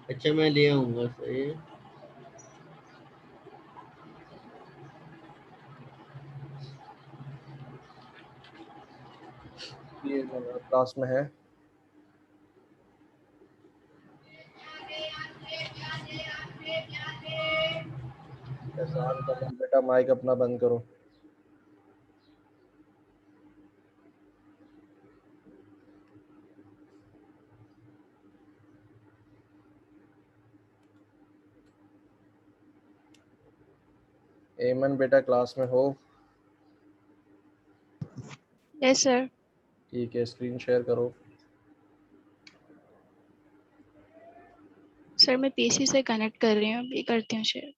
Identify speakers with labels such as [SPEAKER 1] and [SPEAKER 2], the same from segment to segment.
[SPEAKER 1] अच्छा मैं ले आऊंगा, सही है।
[SPEAKER 2] ये क्लास में है। एहसान कमल बेटा माइक अपना बंद करो। एमन बेटा क्लास में हो?
[SPEAKER 3] Yes sir.
[SPEAKER 2] ठीक है, स्क्रीन शेयर करो।
[SPEAKER 3] सर मैं पीसी से कनेक्ट कर रही हूँ, अभी करती हूँ शेयर।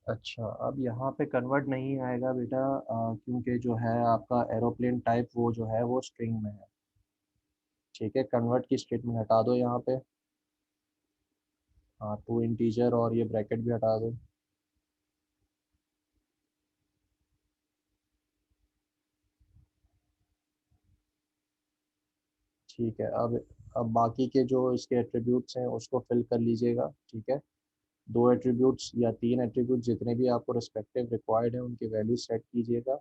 [SPEAKER 2] अच्छा, अब यहाँ पे कन्वर्ट नहीं आएगा बेटा, क्योंकि जो है आपका एरोप्लेन टाइप वो जो है वो स्ट्रिंग में है। ठीक है, कन्वर्ट की स्टेटमेंट हटा दो यहाँ पे। हाँ, टू इंटीजर और ये ब्रैकेट भी हटा दो। ठीक है, अब बाकी के जो इसके एट्रीब्यूट्स हैं उसको फिल कर लीजिएगा। ठीक है, दो एट्रीब्यूट्स या तीन एट्रीब्यूट्स जितने भी आपको रिस्पेक्टिव रिक्वायर्ड है उनकी वैल्यू सेट कीजिएगा।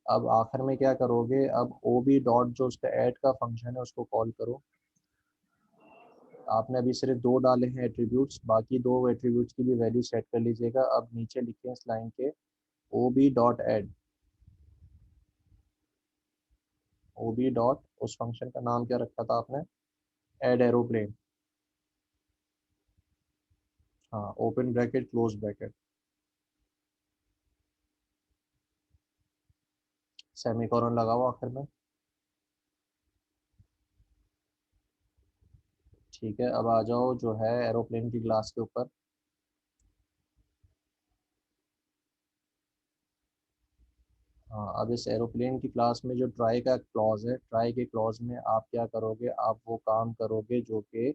[SPEAKER 2] अब आखिर में क्या करोगे, अब ओ बी डॉट जो उसका ऐड का फंक्शन है उसको कॉल करो। आपने अभी सिर्फ दो डाले हैं एट्रीब्यूट्स, बाकी दो एट्रीब्यूट्स की भी वैल्यू सेट कर लीजिएगा। अब नीचे लिखें इस लाइन के O B dot add. O B dot, उस फंक्शन का नाम क्या रखा था आपने? Add aeroplane. हाँ, open bracket close bracket, semicolon लगाओ आखिर में। ठीक है, अब आ जाओ जो है एरोप्लेन की ग्लास के ऊपर। हाँ, अब इस एरोप्लेन की क्लास में जो ट्राई का क्लॉज है, ट्राई के क्लॉज में आप क्या करोगे, आप वो काम करोगे जो कि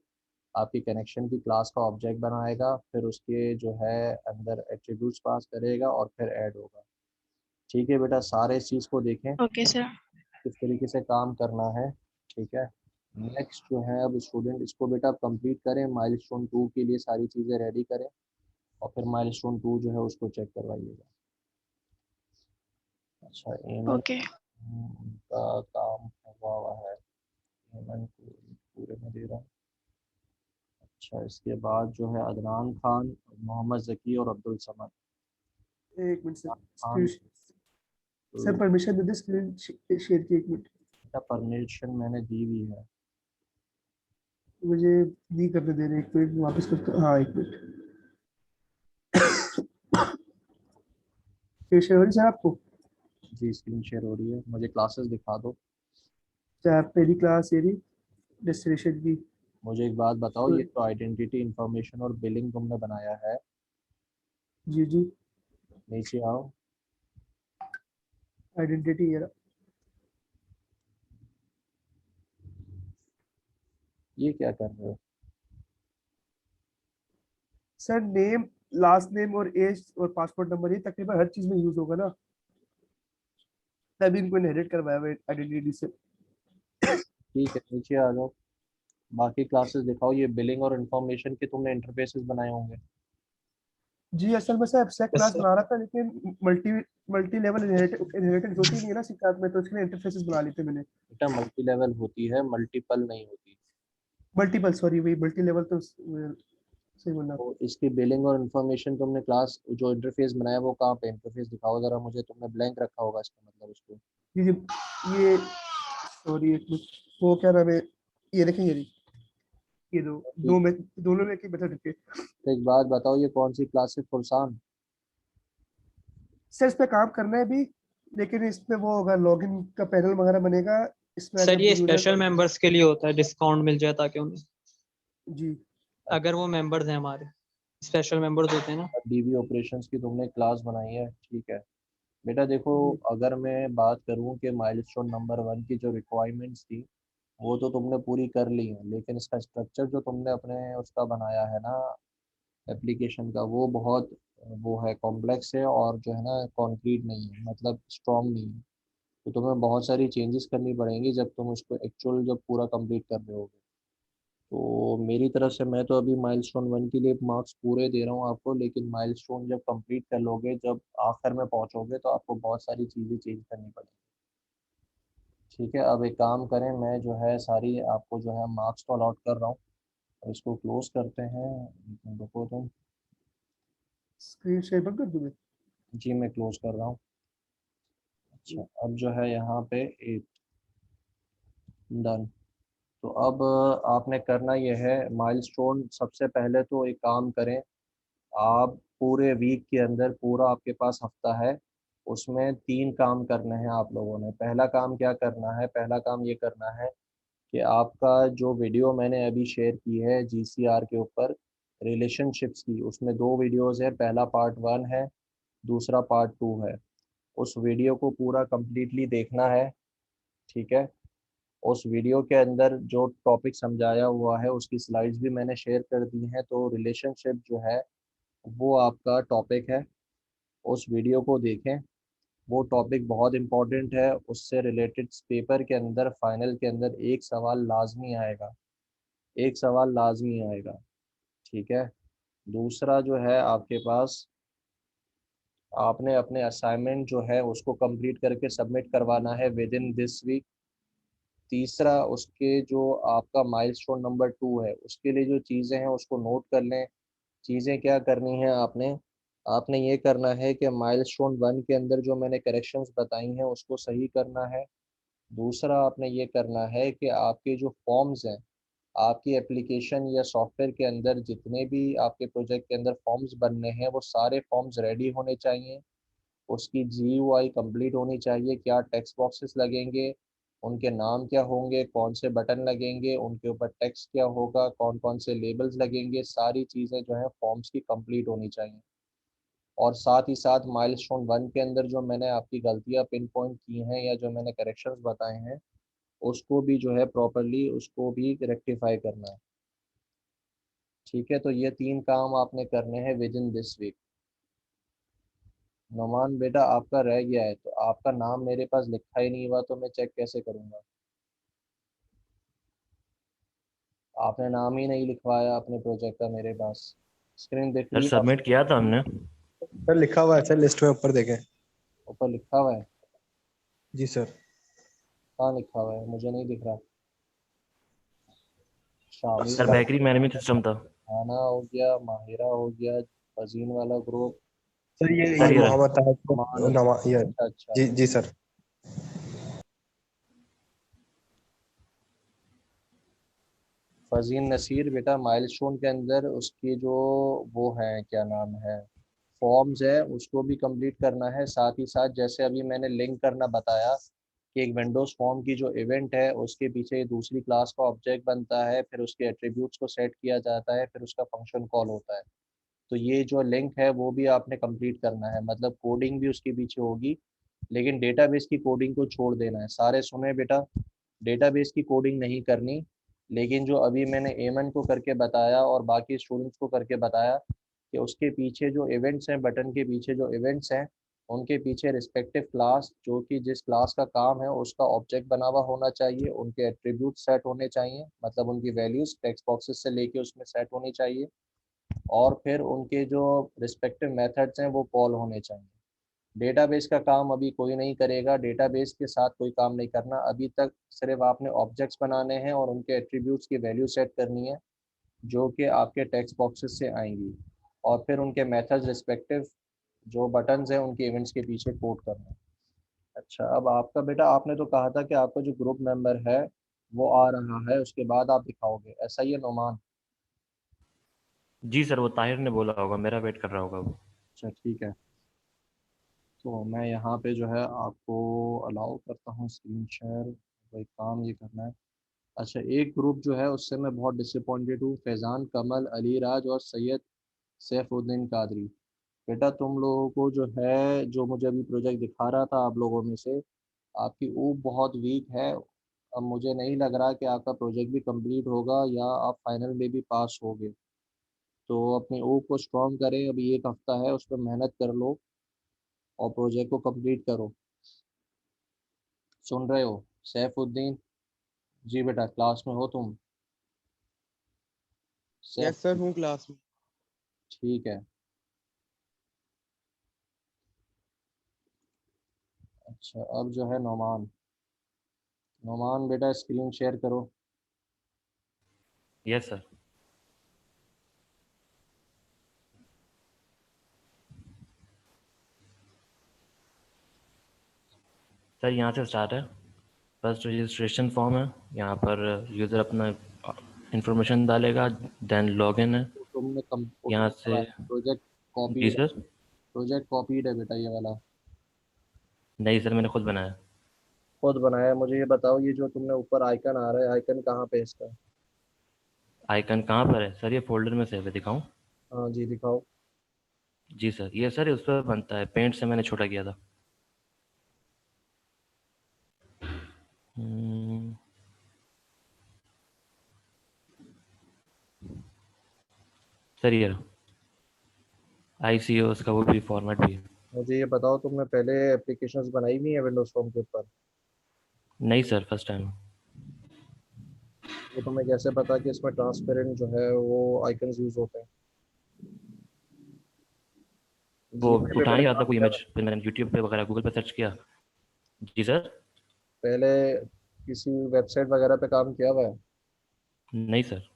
[SPEAKER 2] आपकी कनेक्शन की क्लास का ऑब्जेक्ट बनाएगा, फिर उसके जो है अंदर एट्रीब्यूट्स पास करेगा और फिर ऐड होगा। ठीक है बेटा, सारे इस चीज़ को देखें
[SPEAKER 3] ओके सर।
[SPEAKER 2] किस तरीके से काम करना है। ठीक है, नेक्स्ट जो है अब स्टूडेंट इसको बेटा कंप्लीट करें, माइलस्टोन 2 के लिए सारी चीज़ें रेडी करें और फिर माइलस्टोन 2 जो है उसको चेक करवाइएगा। अच्छा, एमन
[SPEAKER 3] ओके।
[SPEAKER 2] का काम हुआ हुआ है, एमन को पूरे में दे रहा हूँ। अच्छा, इसके बाद जो है अदनान खान, मोहम्मद जकी और अब्दुल समद।
[SPEAKER 4] एक minute sir,
[SPEAKER 2] Khan
[SPEAKER 4] sir permission दे दे स्क्रीन शेयर की। एक मिनट,
[SPEAKER 2] का परमिशन मैंने दी हुई है।
[SPEAKER 4] मुझे नहीं करने दे रहे, एक मिनट वापस करता। हाँ एक मिनट, शेयर हो रही सर आपको?
[SPEAKER 2] जी, स्क्रीन शेयर हो रही है, मुझे क्लासेस दिखा दो।
[SPEAKER 4] चाहे पहली क्लास ये रही डेस्टिनेशन की।
[SPEAKER 2] मुझे एक बात बताओ, ये तो आइडेंटिटी इंफॉर्मेशन और बिलिंग तुमने बनाया है,
[SPEAKER 4] जी जी,
[SPEAKER 2] नीचे आओ।
[SPEAKER 4] आइडेंटिटी ये रहा।
[SPEAKER 2] ये क्या कर रहे हो?
[SPEAKER 4] सर नेम, लास्ट नेम और एज और पासपोर्ट नंबर, ये तकरीबन हर चीज में यूज होगा ना, तभी इनको इनहेरिट करवाया हुआ आइडेंटिटी से।
[SPEAKER 2] ठीक है, नीचे आ जाओ, बाकी क्लासेस दिखाओ। ये बिलिंग और इंफॉर्मेशन के तुमने इंटरफेसेस बनाए होंगे।
[SPEAKER 4] जी असल में sir abstract
[SPEAKER 5] yes
[SPEAKER 4] class
[SPEAKER 5] sir.
[SPEAKER 4] बना रहा था, लेकिन मल्टी मल्टी लेवल इनहेरिटेंस होती नहीं है ना सिक्कात में, तो उसके लिए इंटरफेसेस बना लिए थे मैंने।
[SPEAKER 2] बेटा मल्टी लेवल होती है, मल्टीपल नहीं होती।
[SPEAKER 4] मल्टीपल, सॉरी वही मल्टी लेवल, तो सही बोला।
[SPEAKER 2] तो इसकी बिलिंग और इन्फॉर्मेशन तुमने क्लास जो इंटरफेस बनाया वो कहाँ पे? इंटरफेस दिखाओ जरा मुझे, तुमने ब्लैंक रखा होगा इसका मतलब उसको।
[SPEAKER 4] जी जी, ये सॉरी एक मिनट, वो क्या नाम है, ये देखें, ये देखिए, ये दो,
[SPEAKER 2] ठीक,
[SPEAKER 4] दोनों में एक ही मेथड रखे।
[SPEAKER 2] तो एक बात बताओ, ये कौन सी क्लास है? फुरसान?
[SPEAKER 4] सर इस पे काम करना है भी, लेकिन इसमें वो होगा लॉगिन का पैनल वगैरह बनेगा इसमें एज
[SPEAKER 5] सर
[SPEAKER 4] अ
[SPEAKER 5] ये
[SPEAKER 4] यूजर।
[SPEAKER 5] स्पेशल मेंबर्स के लिए होता है, डिस्काउंट मिल जाए ताकि उन्हें,
[SPEAKER 4] जी
[SPEAKER 5] अगर वो मेंबर्स हैं हमारे, स्पेशल मेंबर्स होते हैं ना।
[SPEAKER 2] डीबी ऑपरेशंस की तुमने क्लास बनाई है, ठीक है। बेटा देखो,
[SPEAKER 4] जी
[SPEAKER 2] अगर मैं बात करूं कि माइलस्टोन नंबर 1 की जो रिक्वायरमेंट्स थी वो तो तुमने पूरी कर ली है, लेकिन इसका स्ट्रक्चर जो तुमने अपने उसका बनाया है ना एप्लीकेशन का, वो बहुत वो है, कॉम्प्लेक्स है और जो है ना कॉन्क्रीट नहीं है, मतलब स्ट्रॉन्ग नहीं है। तो तुम्हें बहुत सारी चेंजेस करनी पड़ेंगी जब तुम उसको एक्चुअल जब पूरा कंप्लीट कर रहे होगे। तो मेरी तरफ से मैं तो अभी माइलस्टोन 1 के लिए मार्क्स पूरे दे रहा हूँ आपको, लेकिन माइलस्टोन जब कंप्लीट कर लोगे, जब आखिर में पहुँचोगे तो आपको बहुत सारी चीज़ें चेंज करनी पड़ेंगी। ठीक है, अब एक काम करें, मैं जो है सारी आपको जो है मार्क्स तो अलॉट कर रहा हूँ, अब इसको क्लोज करते हैं। रुको तुम।
[SPEAKER 4] स्क्रीन शेयर बंद कर दूँ मैं?
[SPEAKER 2] जी मैं क्लोज कर रहा हूँ। अच्छा, अब जो है यहाँ पे 8 डन। तो अब आपने करना यह है, माइलस्टोन सबसे पहले तो एक काम करें, आप पूरे वीक के अंदर पूरा आपके पास हफ्ता है, उसमें 3 काम करने हैं आप लोगों ने। पहला काम क्या करना है, पहला काम ये करना है कि आपका जो वीडियो मैंने अभी शेयर की है जीसीआर के ऊपर रिलेशनशिप्स की, उसमें 2 वीडियोस है, पहला पार्ट 1 है, दूसरा पार्ट 2 है। उस वीडियो को पूरा कंप्लीटली देखना है। ठीक है, उस वीडियो के अंदर जो टॉपिक समझाया हुआ है उसकी स्लाइड्स भी मैंने शेयर कर दी हैं। तो रिलेशनशिप जो है वो आपका टॉपिक है, उस वीडियो को देखें। वो टॉपिक बहुत इम्पोर्टेंट है, उससे रिलेटेड पेपर के अंदर फाइनल के अंदर एक सवाल लाजमी आएगा, एक सवाल लाजमी आएगा। ठीक है, दूसरा जो है आपके पास, आपने अपने असाइनमेंट जो है उसको कंप्लीट करके सबमिट करवाना है विद इन दिस वीक। तीसरा, उसके जो आपका माइलस्टोन नंबर 2 है उसके लिए जो चीज़ें हैं उसको नोट कर लें। चीज़ें क्या करनी है आपने, आपने ये करना है कि माइलस्टोन 1 के अंदर जो मैंने करेक्शंस बताई हैं उसको सही करना है। दूसरा आपने ये करना है कि आपके जो फॉर्म्स हैं, आपकी एप्लीकेशन या सॉफ्टवेयर के अंदर जितने भी आपके प्रोजेक्ट के अंदर फॉर्म्स बनने हैं वो सारे फॉर्म्स रेडी होने चाहिए। उसकी जीयूआई कंप्लीट होनी चाहिए, क्या टेक्स्ट बॉक्सेस लगेंगे, उनके नाम क्या होंगे, कौन से बटन लगेंगे, उनके ऊपर टेक्स्ट क्या होगा, कौन कौन से लेबल्स लगेंगे, सारी चीज़ें जो है फॉर्म्स की कंप्लीट होनी चाहिए। और साथ ही साथ माइलस्टोन 1 के अंदर जो मैंने आपकी गलतियां पिन पॉइंट की हैं या जो मैंने करेक्शंस बताए हैं उसको भी जो है प्रॉपरली उसको भी रेक्टिफाई करना है। ठीक है, तो ये 3 काम आपने करने हैं within this week. Numan बेटा आपका रह गया है, तो आपका नाम मेरे पास लिखा ही नहीं हुआ तो मैं चेक कैसे करूँगा। आपने नाम ही नहीं लिखवाया अपने प्रोजेक्ट का मेरे पास। स्क्रीन दिख
[SPEAKER 6] सर
[SPEAKER 2] रही है आप?
[SPEAKER 6] सबमिट किया था हमने।
[SPEAKER 7] सर लिखा हुआ है सर, लिस्ट में ऊपर देखें।
[SPEAKER 2] ऊपर लिखा हुआ है?
[SPEAKER 7] जी सर।
[SPEAKER 2] कहाँ लिखा हुआ है, मुझे नहीं दिख रहा। शामिल
[SPEAKER 6] सर
[SPEAKER 2] का,
[SPEAKER 6] बेकरी मैनेजमेंट सिस्टम था।
[SPEAKER 2] खाना हो गया, माहिरा हो गया, फजीन वाला ग्रुप,
[SPEAKER 7] सर
[SPEAKER 6] सर
[SPEAKER 7] ये
[SPEAKER 6] ये
[SPEAKER 7] मोहम्मद
[SPEAKER 2] नुमान।
[SPEAKER 7] ताहिर ये।
[SPEAKER 2] अच्छा अच्छा।
[SPEAKER 7] जी जी सर।
[SPEAKER 2] फजीन नसीर बेटा, माइलस्टोन के अंदर उसकी जो वो है क्या नाम है फॉर्म्स है उसको भी कंप्लीट करना है। साथ ही साथ जैसे अभी मैंने लिंक करना बताया कि एक विंडोज फॉर्म की जो इवेंट है उसके पीछे दूसरी क्लास का ऑब्जेक्ट बनता है, फिर उसके एट्रीब्यूट्स को सेट किया जाता है, फिर उसका फंक्शन कॉल होता है। तो ये जो लिंक है वो भी आपने कंप्लीट करना है, मतलब कोडिंग भी उसके पीछे होगी, लेकिन डेटाबेस की कोडिंग को छोड़ देना है। सारे सुने बेटा, डेटाबेस की कोडिंग नहीं करनी, लेकिन जो अभी मैंने एमन को करके बताया और बाकी स्टूडेंट्स को करके बताया कि उसके पीछे जो इवेंट्स हैं, बटन के पीछे जो इवेंट्स हैं उनके पीछे रिस्पेक्टिव क्लास जो कि जिस क्लास का काम है उसका ऑब्जेक्ट बना हुआ होना चाहिए, उनके एट्रीब्यूट सेट होने चाहिए, मतलब उनकी वैल्यूज टेक्स्ट बॉक्सेस से लेके उसमें सेट होनी चाहिए, और फिर उनके जो रिस्पेक्टिव मेथड्स हैं वो कॉल होने चाहिए। डेटाबेस का काम अभी कोई नहीं करेगा, डेटाबेस के साथ कोई काम नहीं करना अभी तक, सिर्फ आपने ऑब्जेक्ट्स बनाने हैं और उनके एट्रीब्यूट्स की वैल्यू सेट करनी है जो कि आपके टेक्स्ट बॉक्सेस से आएंगी, और फिर उनके मेथड्स रिस्पेक्टिव जो बटन्स हैं उनके इवेंट्स के पीछे कोड करना है। अच्छा, अब आपका बेटा, आपने तो कहा था कि आपका जो ग्रुप मेंबर है वो आ रहा है, उसके बाद आप दिखाओगे, ऐसा ही है नोमान?
[SPEAKER 6] जी सर, वो ताहिर ने बोला होगा, मेरा वेट कर रहा होगा वो।
[SPEAKER 2] अच्छा ठीक है, तो मैं यहाँ पे जो है आपको अलाउ करता हूँ स्क्रीन शेयर, कोई काम ये करना है। अच्छा, एक ग्रुप जो है उससे मैं बहुत डिसअपॉइंटेड हूँ, फैज़ान, कमल, अली राज और सैयद सैफुद्दीन कादरी। बेटा तुम लोगों को जो है, जो मुझे अभी प्रोजेक्ट दिखा रहा था आप लोगों में से, आपकी ऊब बहुत वीक है। अब मुझे नहीं लग रहा कि आपका प्रोजेक्ट भी कंप्लीट होगा या आप फाइनल में भी पास होगे। तो अपनी ऊब को स्ट्रॉन्ग करें, अभी एक हफ्ता है उस पर मेहनत कर लो और प्रोजेक्ट को कंप्लीट करो। सुन रहे हो सैफुद्दीन? जी बेटा, क्लास में हो तुम?
[SPEAKER 8] यस
[SPEAKER 2] सैफ,
[SPEAKER 8] सर, हूँ क्लास में।
[SPEAKER 2] ठीक है। अच्छा, अब जो है नोमान, नोमान बेटा स्क्रीन शेयर करो।
[SPEAKER 6] Yes sir. सर यहाँ से स्टार्ट है। फर्स्ट रजिस्ट्रेशन फॉर्म है, यहाँ पर यूज़र अपना इंफॉर्मेशन डालेगा, देन लॉगिन है।
[SPEAKER 2] तो तुमने
[SPEAKER 6] यहाँ से
[SPEAKER 2] प्रोजेक्ट
[SPEAKER 6] जी
[SPEAKER 2] कॉपीड,
[SPEAKER 6] सर।
[SPEAKER 2] प्रोजेक्ट कॉपीड है बेटा ये वाला।
[SPEAKER 6] नहीं सर, मैंने खुद बनाया।
[SPEAKER 2] खुद बनाया? मुझे ये बताओ, ये जो तुमने ऊपर आइकन आ रहा है, आइकन कहाँ पे है इसका?
[SPEAKER 6] आइकन कहाँ पर है सर? ये फोल्डर में सेव है, दिखाऊँ?
[SPEAKER 2] हाँ जी दिखाओ।
[SPEAKER 6] जी सर, ये सर उस पर बनता है, पेंट से मैंने छोटा किया था। हम्म, सर ये ICO उसका वो भी फॉर्मेट भी है।
[SPEAKER 2] मुझे ये बताओ, तुमने पहले एप्लीकेशंस बनाई हुई है विंडोज फोन के ऊपर?
[SPEAKER 6] नहीं सर, फर्स्ट टाइम।
[SPEAKER 2] ये तुम्हें कैसे पता कि इसमें ट्रांसपेरेंट जो है वो आइकन्स यूज होते हैं?
[SPEAKER 6] वो
[SPEAKER 2] जीमेल पे
[SPEAKER 6] उठा
[SPEAKER 2] मैंने
[SPEAKER 6] नहीं रहा था
[SPEAKER 2] काम
[SPEAKER 6] कोई
[SPEAKER 2] किया
[SPEAKER 6] इमेज,
[SPEAKER 2] था
[SPEAKER 6] फिर मैंने यूट्यूब पे वगैरह गूगल पे सर्च किया। जी सर।
[SPEAKER 2] पहले, किसी वेबसाइट वगैरह पे काम किया हुआ है?
[SPEAKER 6] नहीं सर।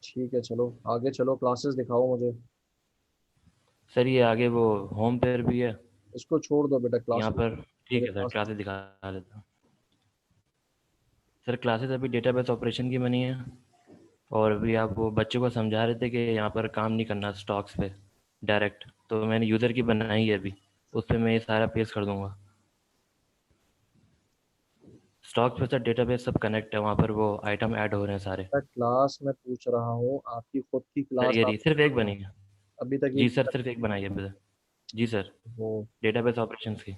[SPEAKER 2] ठीक है, चलो आगे चलो, क्लासेस दिखाओ मुझे।
[SPEAKER 6] सर ये आगे वो होम पेज भी है,
[SPEAKER 2] इसको छोड़ दो बेटा,
[SPEAKER 6] यहाँ
[SPEAKER 2] क्लासेस
[SPEAKER 6] पर। ठीक
[SPEAKER 2] मेरे
[SPEAKER 6] है सर,
[SPEAKER 2] पास।
[SPEAKER 6] क्लासेस दिखा देता हूँ। सर क्लासेस अभी डेटाबेस ऑपरेशन की बनी है, और अभी आप वो बच्चों को समझा रहे थे कि यहाँ पर काम नहीं करना स्टॉक्स पे डायरेक्ट, तो मैंने यूज़र की बनाई है अभी, उस पर मैं ये सारा पेश कर दूंगा। स्टॉक्स पे सर डेटाबेस सब कनेक्ट है, वहाँ पर वो आइटम ऐड हो रहे हैं सारे।
[SPEAKER 2] क्लास में पूछ रहा हूँ, आपकी खुद की
[SPEAKER 6] सर
[SPEAKER 2] क्लास
[SPEAKER 6] ये
[SPEAKER 2] आप
[SPEAKER 6] रही, सिर्फ एक बनी है।
[SPEAKER 2] अभी तक ये
[SPEAKER 6] जी सर, सिर्फ एक बनाई है अभी तक। जी सर,
[SPEAKER 2] वो?
[SPEAKER 6] डेटाबेस ऑपरेशंस की।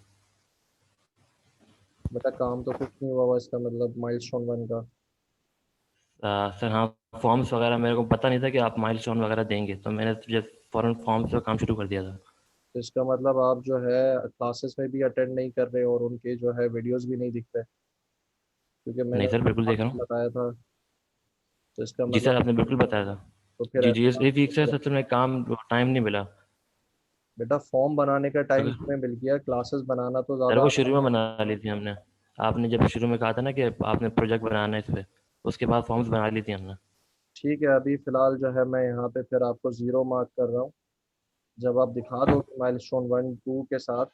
[SPEAKER 2] बेटा काम तो कुछ नहीं हुआ हुआ इसका मतलब माइलस्टोन वन का।
[SPEAKER 6] सर हाँ, फॉर्म्स वगैरह मेरे को पता नहीं था कि आप माइलस्टोन वगैरह देंगे, तो मैंने जस्ट फ़ौरन फॉर्म्स पे काम शुरू कर दिया था।
[SPEAKER 2] तो इसका मतलब आप जो है क्लासेस में भी अटेंड नहीं कर रहे और उनके जो है वीडियोस भी नहीं दिख रहे, क्योंकि मैंने
[SPEAKER 6] नहीं सर, बिल्कुल देख रहा
[SPEAKER 2] आपको
[SPEAKER 6] हूँ।
[SPEAKER 2] बताया था। तो इसका
[SPEAKER 6] जी सर,
[SPEAKER 2] मतलब,
[SPEAKER 6] आपने बिल्कुल बताया था।
[SPEAKER 2] तो फिर
[SPEAKER 6] जी जी,
[SPEAKER 2] ऐसे
[SPEAKER 6] इस
[SPEAKER 2] बात
[SPEAKER 6] एक वीक से
[SPEAKER 2] नहीं है।
[SPEAKER 6] सर में काम टाइम नहीं मिला।
[SPEAKER 2] बेटा फॉर्म बनाने का टाइम
[SPEAKER 6] अगर
[SPEAKER 2] तुम्हें मिल गया, क्लासेस बनाना तो
[SPEAKER 6] सर
[SPEAKER 2] ज़्यादा
[SPEAKER 6] वो
[SPEAKER 2] आसान
[SPEAKER 6] शुरू में
[SPEAKER 2] है।
[SPEAKER 6] बना ली थी हमने, आपने जब शुरू में कहा था ना कि आपने प्रोजेक्ट बनाना है इस पे, उसके बाद फॉर्म्स बना ली थी हमने।
[SPEAKER 2] ठीक है, अभी फिलहाल जो है मैं यहाँ पे फिर आपको ज़ीरो मार्क कर रहा हूँ। जब आप दिखा दोगे माइलस्टोन वन टू के साथ,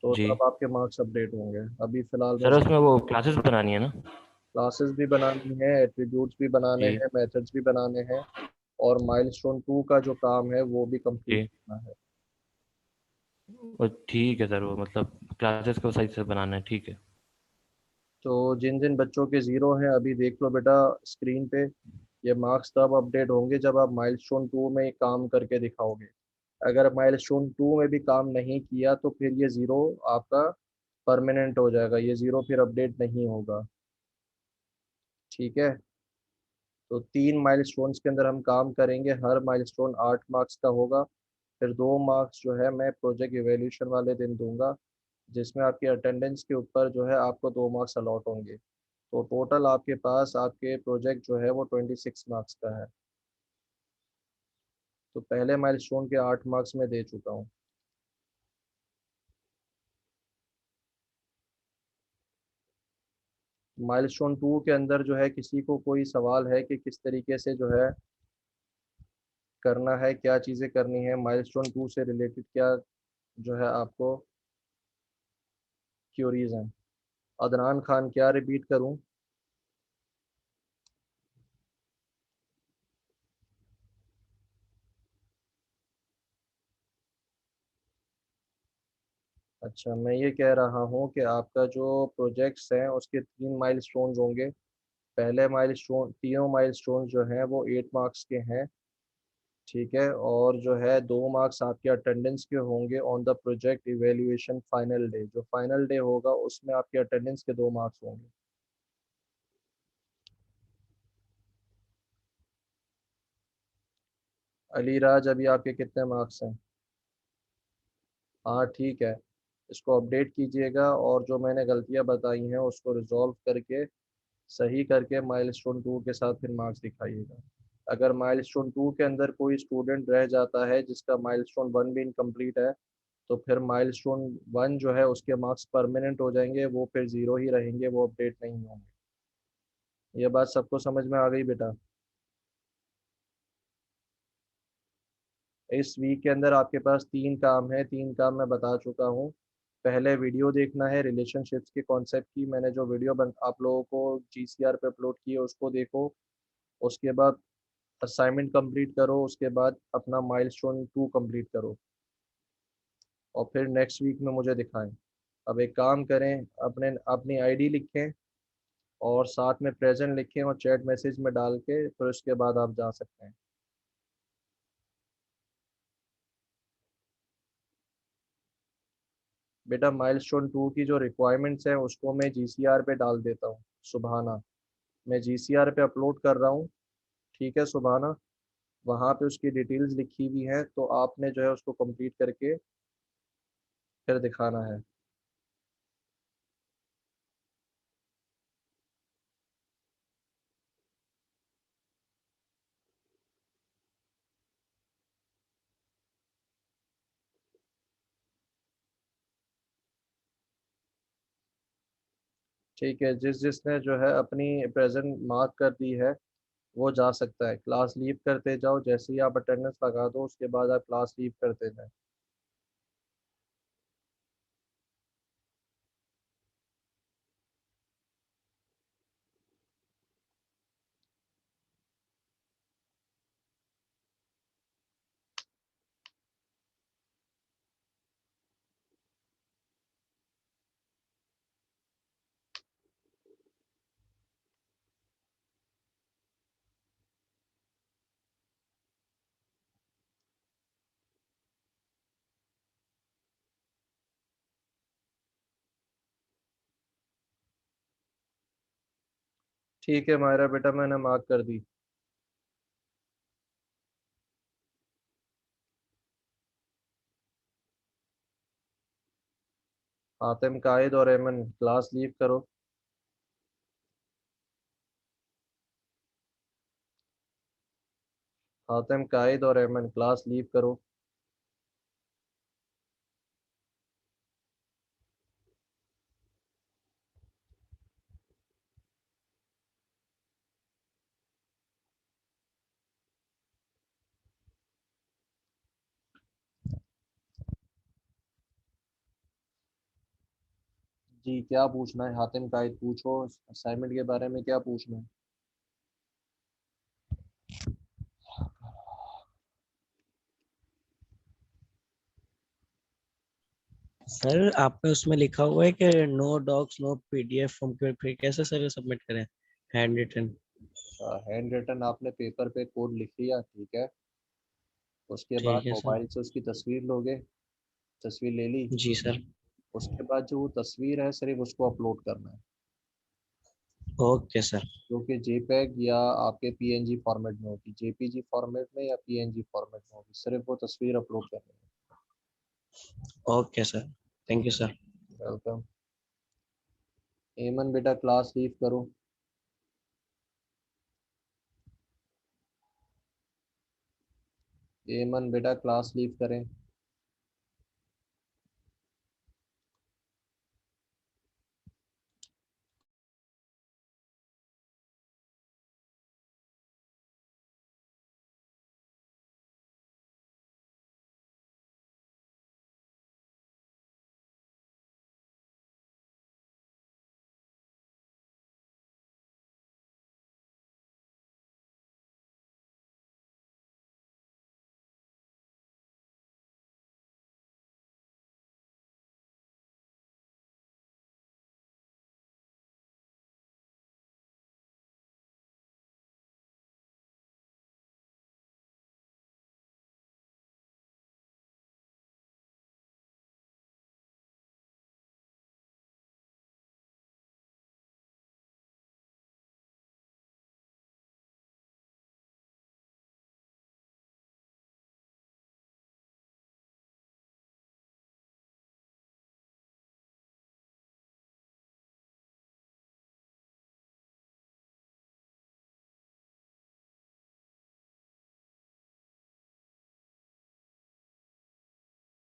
[SPEAKER 2] तो
[SPEAKER 6] जी
[SPEAKER 2] तब आपके मार्क्स अपडेट होंगे। अभी फिलहाल मैं
[SPEAKER 6] सर, उसमें वो क्लासेस बनानी है ना?
[SPEAKER 2] क्लासेस भी बनानी है, एट्रीब्यूट्स भी बनाने
[SPEAKER 6] जी
[SPEAKER 2] हैं, मेथड्स भी बनाने हैं, और माइलस्टोन टू का जो काम है वो भी कंप्लीट
[SPEAKER 6] जी।
[SPEAKER 2] करना है।
[SPEAKER 6] वो ठीक है सर, वो मतलब क्लासेस को सही से बनाना है, ठीक है।
[SPEAKER 2] तो जिन जिन बच्चों के ज़ीरो हैं अभी देख लो बेटा स्क्रीन पे, ये मार्क्स तब अपडेट होंगे जब आप माइलस्टोन टू में काम करके दिखाओगे। अगर माइलस्टोन टू में भी काम नहीं किया तो फिर ये ज़ीरो आपका परमानेंट हो जाएगा, ये ज़ीरो फिर अपडेट नहीं होगा। ठीक है, तो 3 माइलस्टोन्स के अंदर हम काम करेंगे, हर माइलस्टोन 8 मार्क्स का होगा। फिर 2 मार्क्स जो है मैं प्रोजेक्ट इवेल्यूशन वाले दिन दूंगा, जिसमें आपकी अटेंडेंस के ऊपर जो है आपको 2 मार्क्स अलॉट होंगे। तो टोटल आपके पास आपके प्रोजेक्ट जो है वो 26 मार्क्स का है। तो पहले माइलस्टोन के 8 मार्क्स में दे चुका हूँ। माइलस्टोन टू के अंदर जो है किसी को कोई सवाल है कि किस तरीके से जो है करना है, क्या चीज़ें करनी है माइलस्टोन टू से रिलेटेड, क्या जो है आपको क्यूरीज हैं? अदनान खान, क्या रिपीट करूं? अच्छा, मैं ये कह रहा हूँ कि आपका जो प्रोजेक्ट्स हैं उसके 3 माइलस्टोन्स होंगे। पहले माइलस्टोन, तीनों माइलस्टोन जो हैं वो 8 मार्क्स के हैं। ठीक है, और जो है 2 मार्क्स आपके अटेंडेंस के होंगे on the project evaluation final day. जो फाइनल डे होगा उसमें आपके अटेंडेंस के 2 मार्क्स होंगे। अलीराज, अभी आपके कितने मार्क्स हैं? हाँ ठीक है, इसको अपडेट कीजिएगा और जो मैंने गलतियाँ बताई हैं उसको रिजॉल्व करके सही करके माइलस्टोन 2 के साथ फिर मार्क्स दिखाइएगा। अगर माइलस्टोन 2 के अंदर कोई स्टूडेंट रह जाता है जिसका माइलस्टोन 1 भी इनकम्प्लीट है, तो फिर माइलस्टोन 1 जो है उसके मार्क्स परमानेंट हो जाएंगे, वो फिर 0 ही रहेंगे, वो अपडेट नहीं होंगे। ये बात सबको समझ में आ गई बेटा? इस वीक के अंदर आपके पास 3 काम है, 3 काम मैं बता चुका हूँ। पहले वीडियो देखना है रिलेशनशिप्स के कॉन्सेप्ट की, मैंने जो वीडियो आप लोगों को GCR पे अपलोड की है उसको देखो। उसके बाद असाइनमेंट कंप्लीट करो, उसके बाद अपना माइलस्टोन 2 कंप्लीट करो और फिर नेक्स्ट वीक में मुझे दिखाएं। अब एक काम करें, अपनी ID लिखें और साथ में प्रेजेंट लिखें और चैट मैसेज में डाल के फिर उसके बाद आप जा सकते हैं। बेटा माइलस्टोन 2 की जो रिक्वायरमेंट्स हैं उसको मैं GCR पे डाल देता हूँ सुबहाना, मैं GCR पे अपलोड कर रहा हूँ। ठीक है सुबहाना, वहाँ पे उसकी डिटेल्स लिखी हुई हैं, तो आपने जो है उसको कंप्लीट करके फिर दिखाना है। ठीक है, जिसने जो है अपनी प्रेजेंट मार्क कर दी है वो जा सकता है। क्लास लीव करते जाओ, जैसे ही आप अटेंडेंस लगा दो उसके बाद आप क्लास लीव करते जाए। ठीक है मायरा बेटा, मैंने मार्क कर दी। हातिम, कायद और एमन क्लास लीव करो। हातिम, कायद और एमन क्लास लीव करो। जी क्या पूछना है हातिम, कायद पूछो, असाइनमेंट के बारे में क्या पूछना है?
[SPEAKER 8] सर आपने उसमें लिखा हुआ है कि no docs no PDF form, फिर कैसे सर सबमिट करें हैंड रिटन?
[SPEAKER 2] हैंड रिटन आपने पेपर पे कोड लिख लिया, ठीक है। उसके बाद
[SPEAKER 8] ठीक है सर।
[SPEAKER 2] मोबाइल से उसकी तस्वीर लोगे, तस्वीर ले ली,
[SPEAKER 8] जी सर।
[SPEAKER 2] उसके बाद जो वो तस्वीर है सिर्फ उसको अपलोड करना है,
[SPEAKER 8] ओके सर।
[SPEAKER 2] जो कि JPEG या आपके PNG फॉर्मेट में होगी, JPG फॉर्मेट में या PNG फॉर्मेट में होगी, सिर्फ वो तस्वीर अपलोड करनी है।
[SPEAKER 8] Okay sir, thank you sir.
[SPEAKER 2] Welcome. एमन बेटा क्लास लीव करो। एमन बेटा क्लास लीव करें।